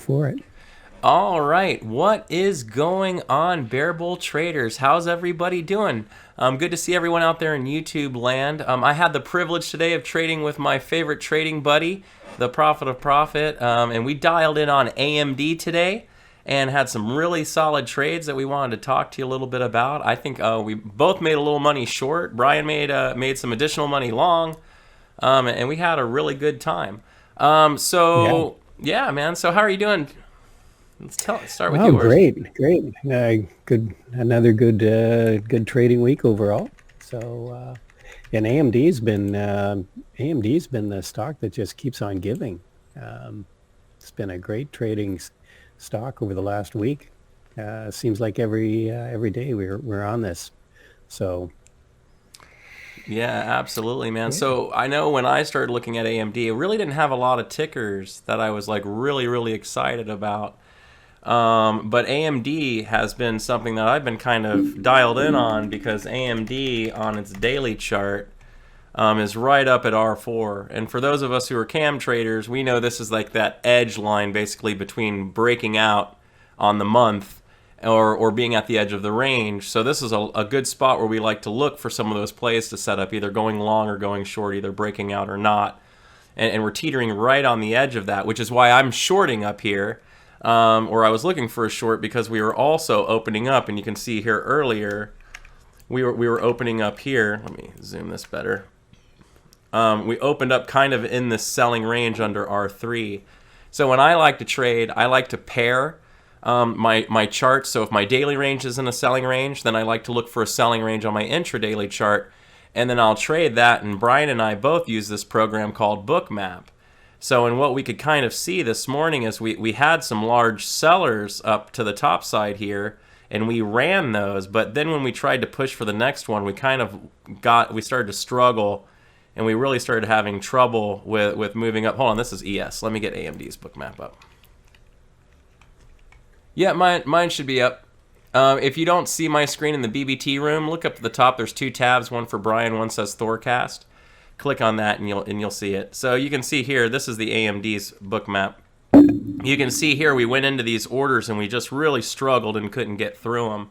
for it. All right, what is going on, Bear Bull Traders? How's everybody doing? Good to see everyone out there in YouTube land. I had the privilege today of trading with my favorite trading buddy, the Prophet of Profit, and we dialed in on AMD today and had some really solid trades that we wanted to talk to you a little bit about. I think we both made a little money short. Brian made some additional money long, and we had a really good time. Yeah. Yeah, man. So how are you doing? Let's start with Oh, yours. great. Another good trading week overall. So, and AMD's been the stock that just keeps on giving. Um, it's been a great trading stock over the last week. Seems like every day we're on this. So, Yeah, absolutely, man. yeah. So I know when I started looking at AMD, it really didn't have a lot of tickers that I was like really excited about. But AMD has been something that I've been kind of dialed in on because AMD on its daily chart is right up at R4. And for those of us who are cam traders, we know this is like that edge line basically between breaking out on the month or being at the edge of the range. So this is a good spot where we like to look for some of those plays to set up, either going long or going short, either breaking out or not. And we're teetering right on the edge of that, which is why I'm shorting up here. Or I was looking for a short because we were also opening up, and you can see here earlier, we were opening up here. Let me zoom this better. We opened up kind of in this selling range under R3. So when I like to trade, I like to pair my chart. So if my daily range is in a selling range, then I like to look for a selling range on my intradaily chart, and then I'll trade that. And Brian and I both use this program called Bookmap. So, and what we could kind of see this morning is we had some large sellers up to the top side here, and we ran those. But then when we tried to push for the next one, we started to struggle, and we really started having trouble with moving up. Hold on, this is ES. Let me get AMD's Bookmap up. Yeah, mine should be up. If you don't see my screen in the BBT room, look up to the top. There's two tabs, one for Brian, one says Thorcast. Click on that and you'll see it. So you can see here, this is the AMD's Bookmap. You can see here we went into these orders and we just really struggled and couldn't get through them.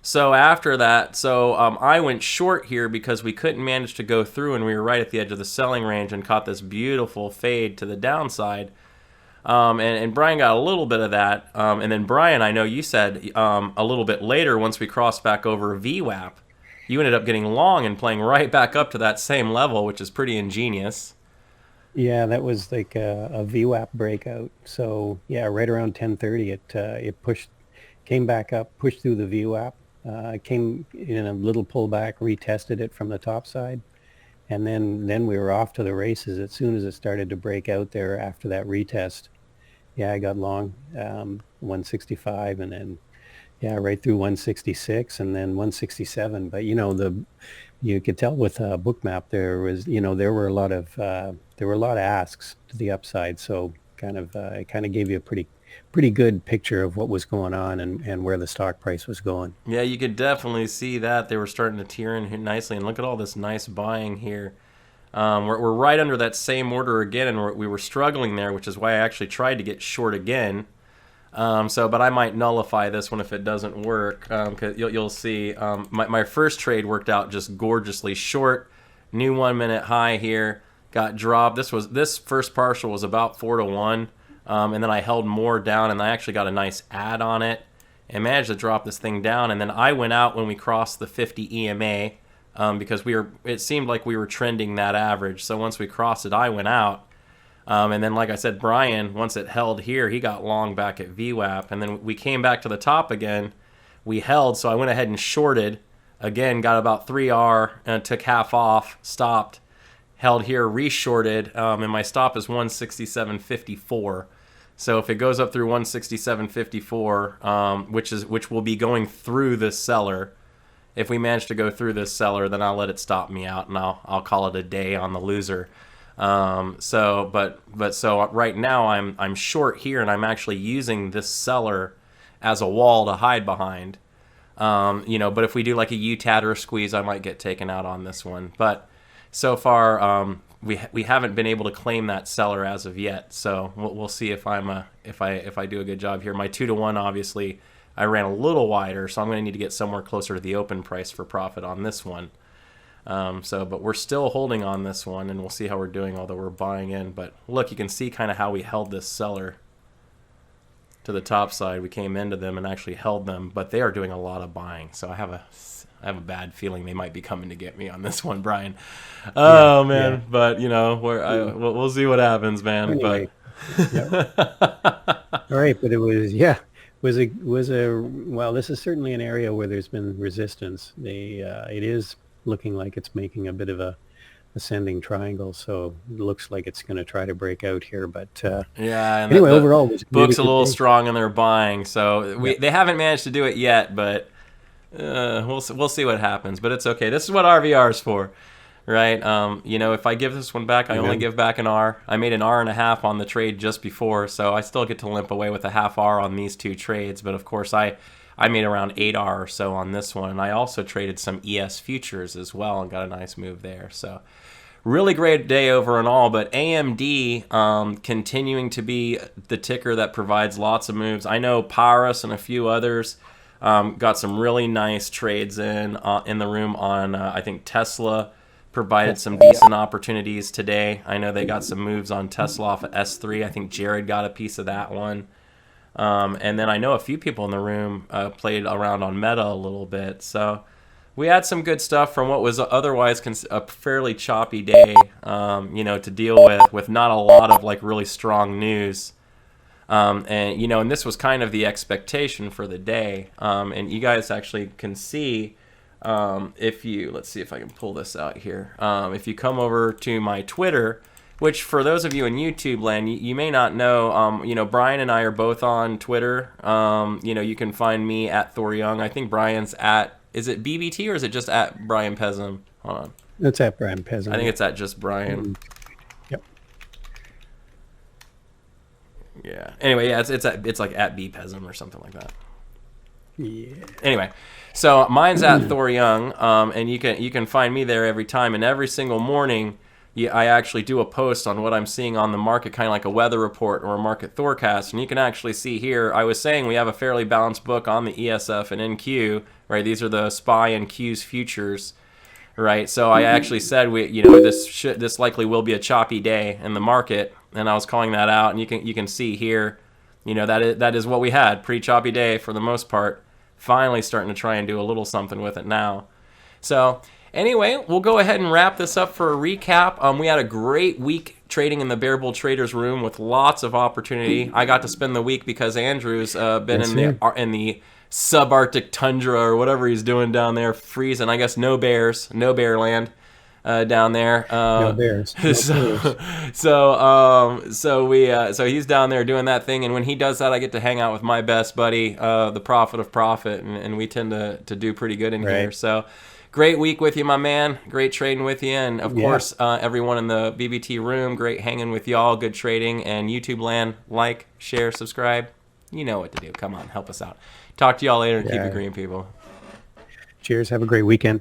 So after that, I went short here because we couldn't manage to go through, and we were right at the edge of the selling range and caught this beautiful fade to the downside. And Brian got a little bit of that. And then Brian, I know you said a little bit later, once we crossed back over VWAP, you ended up getting long and playing right back up to that same level, which is pretty ingenious. Yeah, that was like a VWAP breakout. So yeah, right around 10:30, it came back up, pushed through the VWAP, came in a little pullback, retested it from the top side, and then we were off to the races as soon as it started to break out there after that retest. Yeah, I got long 165, and then yeah, right through 166 and then 167. But you could tell with Bookmap there were a lot of asks to the upside. So it kind of gave you a pretty good picture of what was going on and where the stock price was going. Yeah, you could definitely see that they were starting to tear in here nicely. And look at all this nice buying here. We're right under that same order again, and we were struggling there, which is why I actually tried to get short again. But I might nullify this one if it doesn't work, because you'll see my first trade worked out just gorgeously. Short, new 1 minute high here, got dropped. This first partial was about 4-1, and then I held more down, and I actually got a nice add on it and managed to drop this thing down. And then I went out when we crossed the 50 EMA, because it seemed like we were trending that average. So once we crossed it, I went out. And then, like I said, Brian, once it held here, he got long back at VWAP. And then we came back to the top again. We held, so I went ahead and shorted. Again, got about 3R and took half off, stopped, held here, reshorted, and my stop is 167.54. So if it goes up through 167.54, which will be going through this seller, if we manage to go through this seller, then I'll let it stop me out, and I'll call it a day on the loser. So right now I'm short here, and I'm actually using this seller as a wall to hide behind. But if we do like a UTAT or a squeeze, I might get taken out on this one. But so far, we haven't been able to claim that seller as of yet. So we'll see if if I do a good job here. My 2-to-1, obviously, I ran a little wider, so I'm going to need to get somewhere closer to the open price for profit on this one. But we're still holding on this one, and we'll see how we're doing, although we're buying in. But look, you can see kind of how we held this seller to the top side. We came into them and actually held them, but they are doing a lot of buying. So I have a bad feeling they might be coming to get me on this one, Brian. Oh, man. Yeah. But, we'll see what happens, man. Anyway, but all right, but it was well, this is certainly an area where there's been resistance. It is looking like it's making a bit of a ascending triangle, so it looks like it's going to try to break out here. But and anyway, overall, it was book's a little strong in their buying, so they haven't managed to do it yet, but we'll see what happens. But it's okay. This is what RVR is for, right? If I give this one back, I only give back an R. I made an R&a-half on the trade just before, so I still get to limp away with a half R on these two trades. But of course, I made around 8R or so on this one, and I also traded some ES futures as well and got a nice move there. So really great day over and all, but AMD continuing to be the ticker that provides lots of moves. I know Paris and a few others got some really nice trades in the room on, I think Tesla provided some decent opportunities today. I know they got some moves on Tesla off of S3. I think Jared got a piece of that one. And then I know a few people in the room played around on Meta a little bit. So we had some good stuff from what was otherwise a fairly choppy day, to deal with not a lot of like really strong news. And this was kind of the expectation for the day. And you guys actually can see, let's see if I can pull this out here. If you come over to my Twitter, which for those of you in YouTube land, you may not know, Brian and I are both on Twitter. You can find me at Thor Young. I think Brian's is it BBT or is it just at Brian Pesum? Hold on. It's at Brian Pesum. I think it's at just Brian. Yep. Yeah. Anyway, yeah, it's like at B Pesum or something like that. Yeah. Anyway, so mine's at Thor Young, and you can find me there every time, and every single morning. I actually do a post on what I'm seeing on the market, kind of like a weather report or a market forecast. And you can actually see here, I was saying we have a fairly balanced book on the ESF and NQ, right? These are the SPY and Q's futures, right? So I actually said this likely will be a choppy day in the market, and I was calling that out. And you can see here, that is what we had, pretty choppy day for the most part. Finally starting to try and do a little something with it now. So anyway, we'll go ahead and wrap this up for a recap. We had a great week trading in the Bear Bull Traders room with lots of opportunity. I got to spend the week because Andrew's been in the subarctic tundra or whatever he's doing down there, freezing. I guess no bear land down there. No bears. So he's down there doing that thing, and when he does that, I get to hang out with my best buddy, the Prophet of Profit, and we tend to do pretty good in here. So great week with you, my man. Great trading with you. And, of course, everyone in the BBT room, great hanging with y'all. Good trading. And YouTube land, like, share, subscribe. You know what to do. Come on, help us out. Talk to y'all later and keep it green, people. Cheers. Have a great weekend.